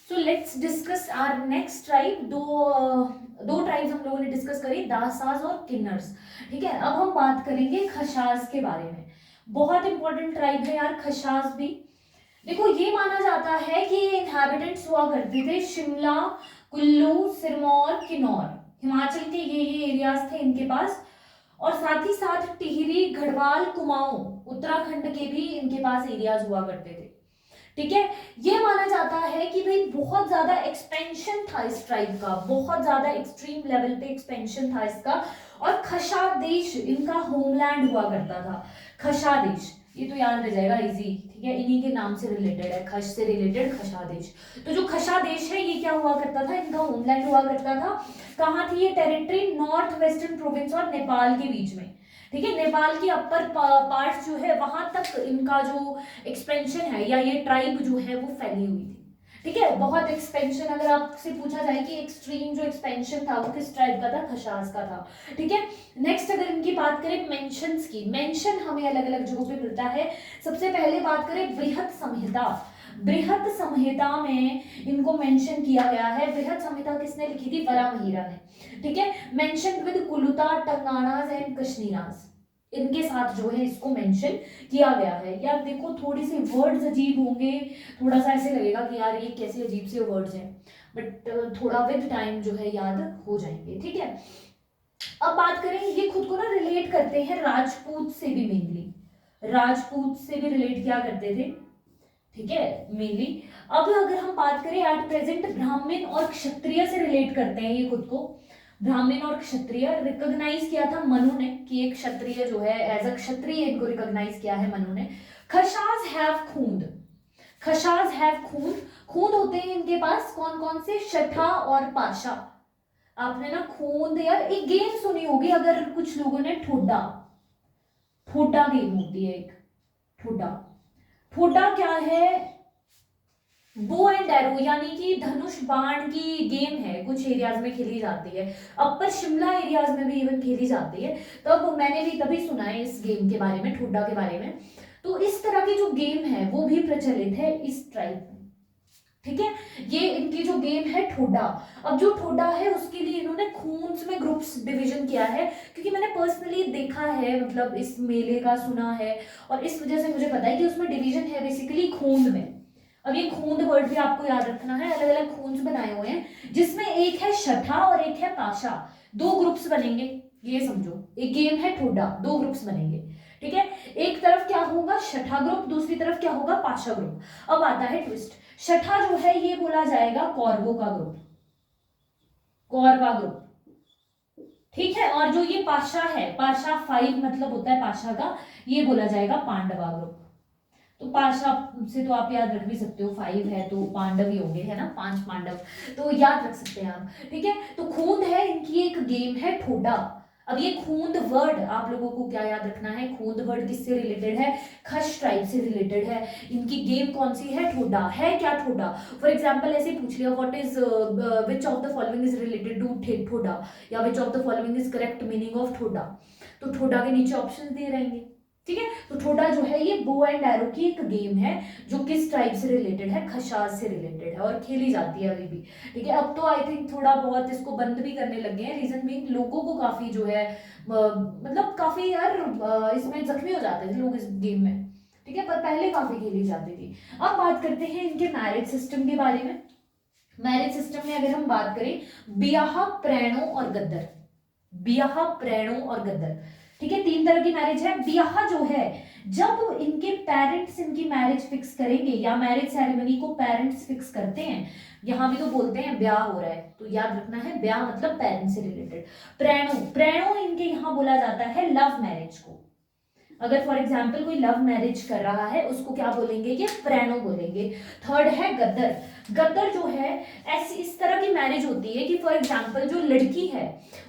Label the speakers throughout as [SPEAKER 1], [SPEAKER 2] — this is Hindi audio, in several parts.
[SPEAKER 1] So let's discuss our next tribe. दो ट्राइब्स हम लोगों ने डिस्कस करी, दासाज और किन्नर्स। ठीक है, अब हम बात करेंगे खशाज के बारे में। बहुत इंपॉर्टेंट ट्राइब है यार खशाज भी। देखो, ये माना जाता है कि ये इनहैबिटेंट्स हुआ करते थे शिमला, कुल्लू, सिरमौर, किन्नौर, हिमाचल के ये एरियाज थे इनके पास। और साथ ही साथ टिहरी, गढ़वाल, कुमाऊं, उत्तराखंड के भी इनके पास एरियाज हुआ करते थे। ठीक है, ये माना जाता है कि भाई बहुत ज्यादा एक्सपेंशन था इस ट्राइब का, बहुत ज्यादा एक्सट्रीम लेवल पे एक्सपेंशन था इसका। और खशा देश इनका होमलैंड हुआ करता था। खशा देश, ये तो याद रह जाएगा इजी। ठीक है, इन्हीं के नाम से रिलेटेड है, खश से रिलेटेड खशा देश। तो जो खशा देश है ये क्या हुआ करता था, इनका होमलैंड हुआ करता था। कहाँ थी ये टेरिटरी? नॉर्थ वेस्टर्न प्रोविंस और नेपाल के बीच में। ठीक है, नेपाल की अपर पार्ट जो है वहां तक इनका जो एक्सपेंशन है या ये ट्राइब जो है वो फैली हुई थी। ठीक है, बहुत एक्सपेंशन। अगर आपसे पूछा जाए कि एक्सट्रीम जो एक्सपेंशन था वो किस ट्राइब का था, खशास का था। ठीक है, नेक्स्ट अगर इनकी बात करें मेंशंस की, मेंशन हमें अलग अलग जगहों पे मिलता है। सबसे पहले बात करें बृहत संहिता। बृहत संहिता में इनको मेंशन किया गया है। बृहत संहिता किसने लिखी थी? वराहमिहिर ने। ठीक है, मेंशन विद कुलुता, टंगाणास एंड कश्मीरास, इनके साथ जो है इसको मेंशन किया गया है। यार देखो, थोड़ी सी वर्ड्स अजीब होंगे, थोड़ा सा ऐसे लगेगा कि यार ये कैसे अजीब से वर्ड्स हैं, बट थोड़ा विद टाइम जो है याद हो जाएंगे। ठीक है, अब बात करें, ये खुद को ना रिलेट करते हैं राजपूत से भी, मेनली राजपूत से भी रिलेट किया करते थे। ठीक है, मेनली। अब अगर हम बात करें एट प्रेजेंट ब्राह्मण और क्षत्रिय से रिलेट करते हैं ये खुद को। ब्राह्मण और क्षत्रिय रिकॉग्नाइज किया था मनु ने कि एक क्षत्रिय जो है एज अ क्षत्रिय इनको रिकॉग्नाइज किया है मनु ने। खशाज हैव खूंद। खशाज हैव खूंद। खूंद होते हैं इनके पास कौन कौन से? शठा और पाशा। आपने ना खूंद, यार एक गेम सुनी होगी अगर कुछ लोगों ने, ठोडा। ठोडा गेम होती है एक, ठोडा। ठोडा क्या है? बो एंड एरो, यानी कि धनुष बाण की गेम है, कुछ एरियाज में खेली जाती है। अपर शिमला एरियाज में भी इवन खेली जाती है। तब मैंने भी तभी सुना है इस गेम के बारे में, ठुड्डा के बारे में। तो इस तरह की जो गेम है वो भी प्रचलित है इस ट्राइब में। ठीक है, ये इनकी जो गेम है ठोडा। अब जो ठोडा है उसके लिए इन्होंने खूंस में ग्रुप्स डिवीजन किया है, क्योंकि मैंने पर्सनली देखा है, मतलब इस मेले का सुना है, और इस वजह से मुझे पता है कि उसमें डिवीजन है बेसिकली खूंद में। अब ये खूंद वर्ड भी आपको याद रखना है, अलग अलग खूंज बनाए हुए हैं जिसमें एक है शठा और एक है पाशा। दो ग्रुप्स बनेंगे, ये समझो एक गेम है ठोडा, दो ग्रुप्स बनेंगे। ठीक है, एक तरफ क्या होगा? शठा ग्रुप, दूसरी तरफ क्या होगा? पाशा ग्रुप। अब आता है ट्विस्ट। शठा जो है ये बोला जाएगा कौरवों का ग्रुप, कौरवा ग्रुप। ठीक है, और जो ये पाशा है, पाशा 5 मतलब होता है पाशा का, ये बोला जाएगा पांडवा ग्रुप। तो पाशा से तो आप याद रख भी सकते हो, 5 है तो पांडव ही होंगे, है ना, 5 पांडव, तो याद रख सकते हैं आप। ठीक है, तो खूंद है इनकी एक गेम है ठोडा। अब ये खूंद वर्ड आप लोगों को क्या याद रखना है? खूंद वर्ड किससे रिलेटेड है? खश ट्राइब से रिलेटेड है। इनकी गेम कौन सी है? ठोडा है। क्या ठोडा? फॉर एग्जाम्पल ऐसे पूछ लिया, what is which of the following is related to Thoda, या which of the following is correct meaning of Thoda. तो ठोडा के नीचे ऑप्शन दिए रहेंगे। ठीक है, तो ठोडा जो है ये बो एंड एरो की एक गेम है जो किस टाइप से रिलेटेड है? खशाज से रिलेटेड है और खेली जाती है अभी भी। ठीक है, अब तो आई थिंक थोड़ा बहुत इसको बंद भी करने लग गए हैं, रीजन भी लोगों को काफी जो है मतलब काफी यार इसमें जख्मी हो जाते थे लोग इस गेम में। ठीक है, पर पहले काफी खेली जाती थी। अब बात करते हैं इनके मैरिज सिस्टम के बारे में। मैरिज सिस्टम में अगर हम बात करें, ब्याह, प्रेणो और गद्दर। ब्याह, प्रेणो और गद्दर। ठीक है, 3 तरह की मैरिज है। ब्याह जो है, जब इनके पेरेंट्स इनकी मैरिज फिक्स करेंगे या मैरिज सेरेमनी को पेरेंट्स फिक्स करते हैं, यहां भी तो बोलते हैं ब्याह हो रहा है, तो याद रखना है ब्याह मतलब पेरेंट्स से रिलेटेड। प्रेणो, प्रेणो इनके यहां बोला जाता है लव मैरिज को। अगर फॉर एग्जाम्पल कोई लव मैरिज कर रहा है उसको क्या बोलेंगे? ये प्रेनो बोलेंगे। थर्ड है गद्दर। गद्दर जो है, ऐसी इस तरह की मैरिज होती है कि फॉर एग्जाम्पल जो लड़की है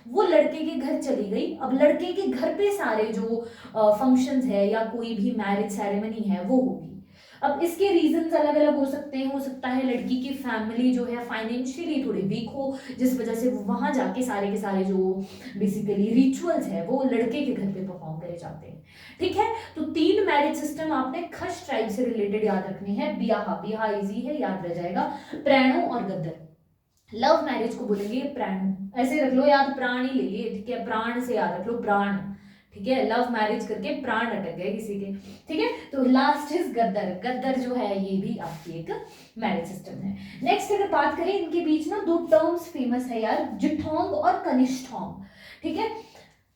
[SPEAKER 1] वो लड़के के घर चली गई, अब लड़के के घर पे सारे जो फंक्शंस है या कोई भी मैरिज सेरेमनी है वो होगी। अब इसके रीजंस अलग अलग हो सकते हैं, हो सकता है लड़की की फैमिली जो है फाइनेंशियली थोड़ी वीक हो, जिस वजह से वो वहां जाके सारे के सारे जो बेसिकली रिचुअल्स है वो लड़के के घर पे परफॉर्म करे जाते हैं। ठीक है, तो 3 मैरिज सिस्टम आपने खश ट्राइब से रिलेटेड याद रखने हैं। ब्याह, ब्याह इजी है, याद रह जाएगा। प्रणो और गद्दर। लव मैरिज को बोलेंगे प्राण, ऐसे रख लो, याद प्राण ही ले लिए, ठीक है, प्राण से याद रख लो, प्राण। ठीक है, लव मैरिज करके प्राण अटक गए किसी के। ठीक है, तो लास्ट इज गद्दर। गद्दर जो है ये भी आपकी एक मैरिज सिस्टम है। नेक्स्ट अगर बात करें, इनके बीच ना 2 टर्म्स फेमस है यार, जिठोंग और कनिष्ठोंग। ठीक है,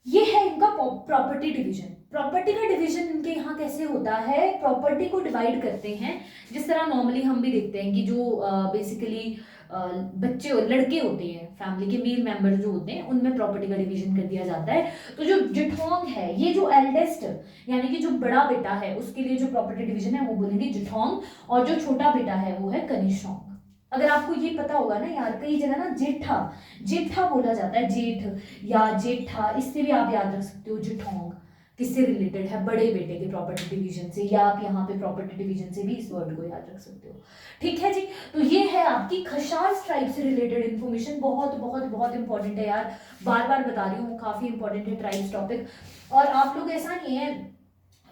[SPEAKER 1] ये है इनका प्रॉपर्टी डिवीजन। प्रॉपर्टी का डिवीजन इनके यहाँ कैसे होता है, प्रॉपर्टी को डिवाइड करते हैं जिस तरह नॉर्मली हम भी देखते हैं कि जो बेसिकली बच्चे लड़के होते हैं, फैमिली के मेल मेंबर जो होते हैं, उनमें प्रॉपर्टी का डिवीजन कर दिया जाता है। तो जो जिठोंग है, ये जो एल्डेस्ट यानी कि जो बड़ा बेटा है उसके लिए जो प्रॉपर्टी डिवीजन है वो बोलेंगे जिठोंग, और जो छोटा बेटा है वो है कनिष्ठोंग। अगर आपको ये पता होगा ना यार, कई जगह ना जेठा, जेठा बोला जाता है, जेठ या जेठा, इससे भी आप याद रख सकते हो जिठोंग किससे रिलेटेड है, बड़े बेटे के प्रॉपर्टी डिवीजन से, या आप यहाँ पे प्रॉपर्टी डिवीजन से भी इस वर्ड को याद रख सकते हो। ठीक है जी, तो ये है आपकी खशास ट्राइब से रिलेटेड इन्फॉर्मेशन। बहुत बहुत बहुत इंपॉर्टेंट है यार, बार बार बता रही हूँ, काफी इंपॉर्टेंट है ट्राइब्स टॉपिक। और आप लोग ऐसा नहीं है,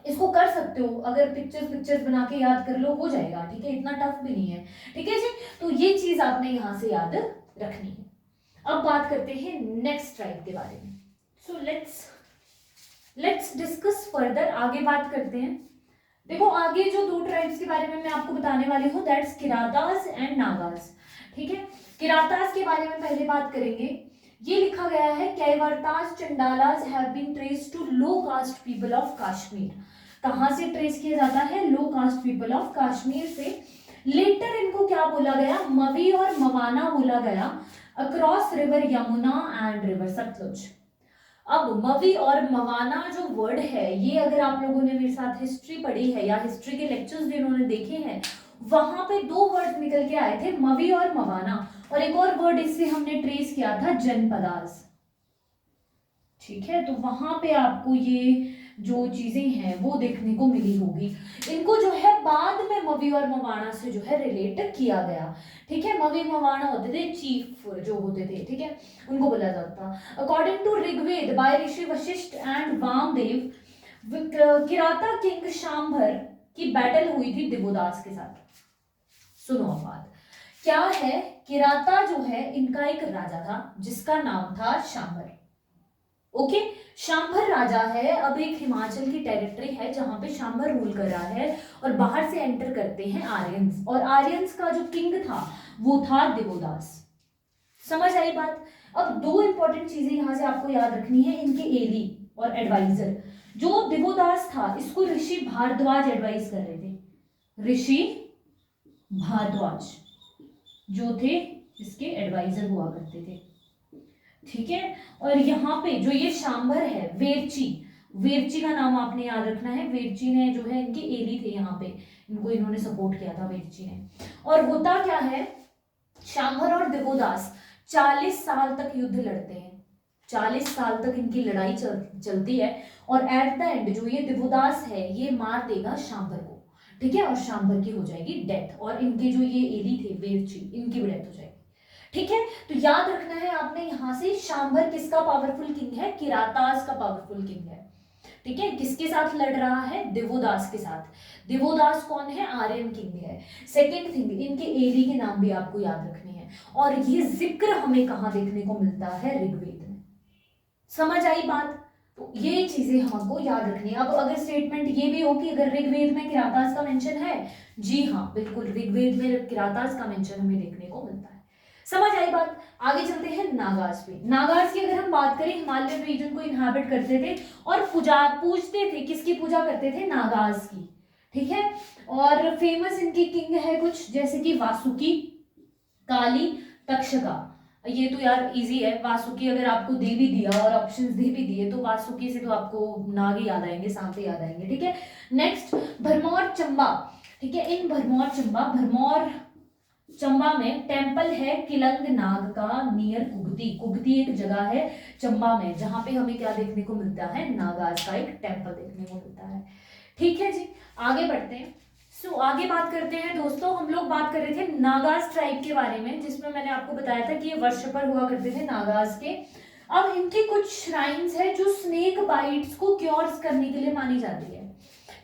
[SPEAKER 1] इसको कर सकते हो, अगर पिक्चर्स बना के याद कर लो हो जाएगा। ठीक है, इतना टफ भी नहीं है। ठीक है जी, तो ये चीज आपने यहाँ से याद रखनी है। अब बात करते हैं नेक्स्ट ट्राइब के बारे में। सो लेट्स डिस्कस फर्दर, आगे बात करते हैं। देखो आगे जो 2 ट्राइब्स के बारे में मैं आपको बताने वाली हूँ, दैट्स किरातास एंड नागास। ठीक है, किरातास के बारे में पहले बात करेंगे। ये लिखा गया है, Kaivartas Chandalas have been traced to low caste people of Kashmir. कहां से ट्रेस किया जाता है, low caste people of Kashmir से। लेटर इनको क्या बोला गया, मवी और मवाना बोला गया, across river Yamuna and river Sutlej. अब मवी और मवाना जो वर्ड है, ये अगर आप लोगों ने मेरे साथ हिस्ट्री पढ़ी है या हिस्ट्री के लेक्चर्स जिन्होंने देखे हैं, वहां पे 2 वर्ड निकल के आए थे, मवी और मवाना, और एक और वर्ड इससे हमने ट्रेस किया था, जनपदास। ठीक है, तो वहां पे आपको ये जो चीजें हैं वो देखने को मिली होगी। इनको जो है बाद में मवी और मवाना से जो है रिलेट किया गया। ठीक है, मवी मवाना होते थे चीफ जो होते थे, ठीक है, उनको बोला जाता। According to Rigveda by Rishi Vashishtha and Vamdev, Kirata king Shambar की बैटल हुई थी दिवोदास के साथ। सुनो बात क्या है, किराता जो है इनका एक राजा था जिसका नाम था शांभर। ओके, शांभर राजा है। अब एक हिमाचल की टेरिटरी है जहां पे शांभर रूल कर रहा है, और बाहर से एंटर करते हैं आर्यंस, और आर्यंस का जो किंग था वो था दिवोदास। समझ आई बात। अब 2 इंपॉर्टेंट चीजें यहां से आपको याद रखनी है, इनके एली और एडवाइजर। जो दिवोदास था इसको ऋषि भारद्वाज एडवाइस कर रहे थे, ऋषि भारद्वाज जो थे इसके एडवाइजर हुआ करते थे। ठीक है, और यहाँ पे जो ये शांभर है, वेरची, वेरची का नाम आपने याद रखना है। वेरची ने जो है इनके एली थे, यहाँ पे इनको इन्होंने सपोर्ट किया था वेरची ने। और होता क्या है, शांभर और दिवोदास 40 साल तक युद्ध लड़ते हैं, 40 साल तक इनकी लड़ाई चलती है, और एट द एंड जो ये दिवोदास है ये मार देगा शांभर को। ठीक है, और शांभर की हो जाएगी डेथ, और इनके जो ये एली थे वेरची, इनकी भी डेथ हो जाएगी। ठीक है, तो याद रखना है आपने यहां से, शांभर किसका पावरफुल किंग है, किरातास का पावरफुल किंग है। ठीक है, किसके साथ लड़ रहा है, दिवोदास के साथ। दिवोदास कौन है, आर्यन किंग है। सेकेंड थिंग, इनके एली के नाम भी आपको याद रखने हैं, और ये जिक्र हमें कहां देखने को मिलता है, ऋग्वेद में। समझ आई बात। तो ये चीजें हमको याद रखनी है। अब अगर स्टेटमेंट ये भी हो कि अगर ऋग्वेद में किरातास का मेंशन है, जी हाँ बिल्कुल, ऋग्वेद में किरातास का मेंशन हमें देखने को मिलता है। समझ आई बात। आगे चलते हैं नागास पे। नागास की अगर हम बात करें, हिमालयन रीजन को इनहैबिट करते थे और पूजते थे, किसकी पूजा करते थे, नागास की। ठीक है, और फेमस इनकी किंग है कुछ, जैसे कि वासुकी, काली, तक्षका। ये तो यार इजी है, वासुकी अगर आपको दे भी दिया और ऑप्शंस दे भी दिए तो वासुकी से तो आपको नाग ही याद आएंगे, सांप ही याद आएंगे। ठीक है, नेक्स्ट भरमौर चंबा। ठीक है, इन भरमौर चंबा में टेम्पल है किलंग नाग का, नियर कुगती। कुगती एक जगह है चंबा में जहां पे हमें क्या देखने को मिलता है, नागास का एक टेम्पल देखने को मिलता है। ठीक है जी, आगे बढ़ते हैं। आगे बात करते हैं दोस्तों, हम लोग बात कर रहे थे नागाज ट्राइब के बारे में, जिसमें मैंने आपको बताया था कि ये वर्शिपर हुआ करते थे नागाज के। अब इनकी कुछ श्राइन्स है जो स्नेक बाइट्स को क्योर्स करने के लिए मानी जाती है।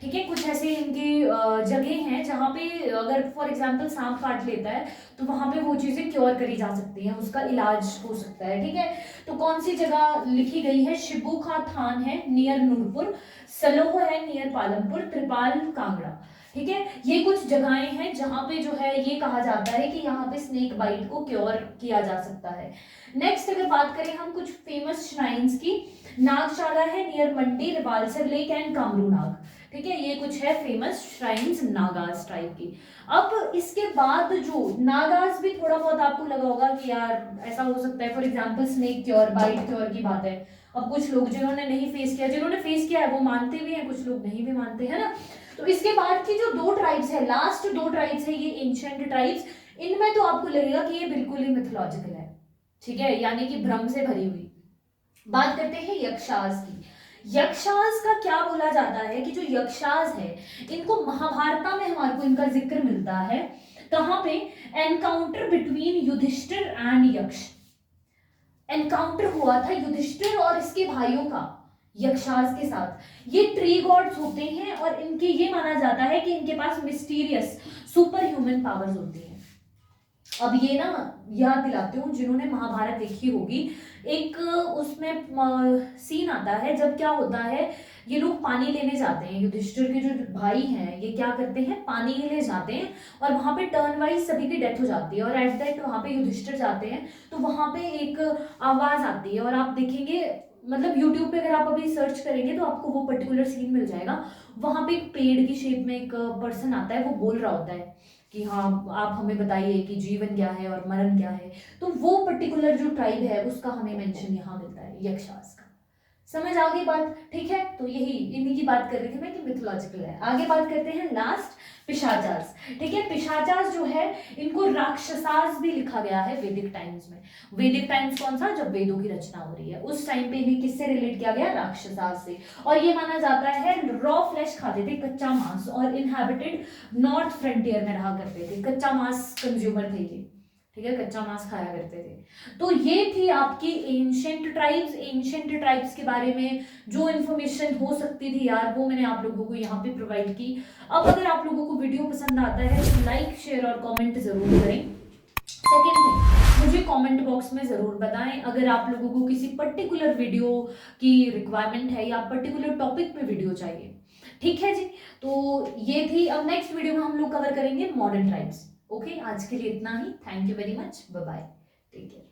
[SPEAKER 1] ठीक है, कुछ ऐसे इनकी जगह हैं जहाँ पे अगर फॉर एग्जांपल सांप काट लेता है तो वहाँ पे वो चीज़ें क्योर करी जा सकती हैं, उसका इलाज हो सकता है। ठीक है, तो कौन सी जगह लिखी गई है? शिबुखा थान है नियर नूरपुर, सलोह है नियर पालमपुर, त्रिपाल कांगड़ा। ठीक है, ये कुछ जगहें हैं जहाँ पे जो है ये कहा जाता है कि यहाँ पे स्नेक बाइट को क्योर किया जा सकता है। नेक्स्ट अगर बात करें हम कुछ फेमस श्राइन्स की, नागशाला है near Mandi, Rewalsar lake and Kamru Nag. ठीक है, ये कुछ है फेमस श्राइन्स नागाज टाइप की। अब इसके बाद जो नागाज भी थोड़ा बहुत आपको लगा होगा कि यार ऐसा हो सकता है, for example snake cure, bite cure की बात है। अब कुछ लोग जिन्होंने नहीं फेस किया, जिन्होंने फेस किया है वो मानते भी हैं, कुछ लोग नहीं भी मानते हैं ना। तो इसके बाद की जो दो ट्राइब्स है, लास्ट दो ट्राइब्स है ये एंशिएंट ट्राइब्स, इनमें तो आपको लगेगा कि ये बिल्कुल ही मिथोलॉजिकल है। ठीक है, यानी कि भ्रम से भरी हुई। बात करते हैं यक्षास की। यक्षास का क्या बोला जाता है कि जो यक्षास है इनको महाभारत में हमारे को इनका जिक्र मिलता है। कहां पे? एनकाउंटर बिटवीन युधिष्ठिर एंड यक्ष। एनकाउंटर हुआ था युधिष्ठिर और इसके भाइयों का यक्षास के साथ। ये ट्री गॉड्स होते हैं और इनके ये माना जाता है कि इनके पास मिस्टीरियस सुपर ह्यूमन पावर्स होती हैं। अब ये ना याद दिलाती हूँ जिन्होंने महाभारत देखी होगी, एक उसमें सीन आता है जब क्या होता है, ये लोग पानी लेने जाते हैं, युधिष्ठिर के जो भाई हैं ये क्या करते हैं, पानी के लिए जाते हैं और वहां पे टर्न वाइज सभी की डेथ हो जाती है और एट दैट वहां पे युधिष्ठिर जाते हैं तो वहां पे एक आवाज आती है और आप देखेंगे, मतलब यूट्यूब पे अगर आप अभी सर्च करेंगे तो आपको वो पर्टिकुलर सीन मिल जाएगा। वहां पे एक पेड़ की शेप में एक पर्सन आता है, वो बोल रहा होता है कि हाँ आप हमें बताइए कि जीवन क्या है और मरण क्या है। तो वो पर्टिकुलर जो ट्राइब है उसका हमें मेंशन यहाँ मिलता है, यक्षास का। समझ आ गई बात? ठीक है, तो यही इन्हीं की बात कर रही थी मैं कि मिथोलॉजिकल है। आगे बात करते हैं लास्ट, पिशाचास। ठीक है, पिशाचास जो है इनको राक्षसास भी लिखा गया है वैदिक टाइम्स में। वैदिक टाइम्स कौन सा? जब वेदों की रचना हो रही है उस टाइम पे इन्हें किससे रिलेट किया गया? राक्षसास से। और ये माना जाता है रॉ फ्लैश खाते थे, कच्चा मांस, और इनहैबिटेड नॉर्थ फ्रंटियर में रहा करते थे, कच्चा मांस कंज्यूमर थे ये। ठीक है, कच्चा मांस खाया करते थे। तो ये थी आपकी एंशिएंट ट्राइब्स। एंशिएंट ट्राइब्स के बारे में जो इन्फॉर्मेशन हो सकती थी यार वो मैंने आप लोगों को यहाँ पे प्रोवाइड की। अब अगर आप लोगों को वीडियो पसंद आता है तो लाइक शेयर और कमेंट जरूर करें। सेकेंड थिंग, मुझे कमेंट बॉक्स में जरूर बताएं अगर आप लोगों को किसी पर्टिकुलर वीडियो की रिक्वायरमेंट है या पर्टिकुलर टॉपिक पे वीडियो चाहिए। ठीक है जी, तो ये थी। अब नेक्स्ट वीडियो में हम लोग कवर करेंगे मॉडर्न ट्राइब्स। ओके, आज के लिए इतना ही। Thank you very much, bye bye, take care.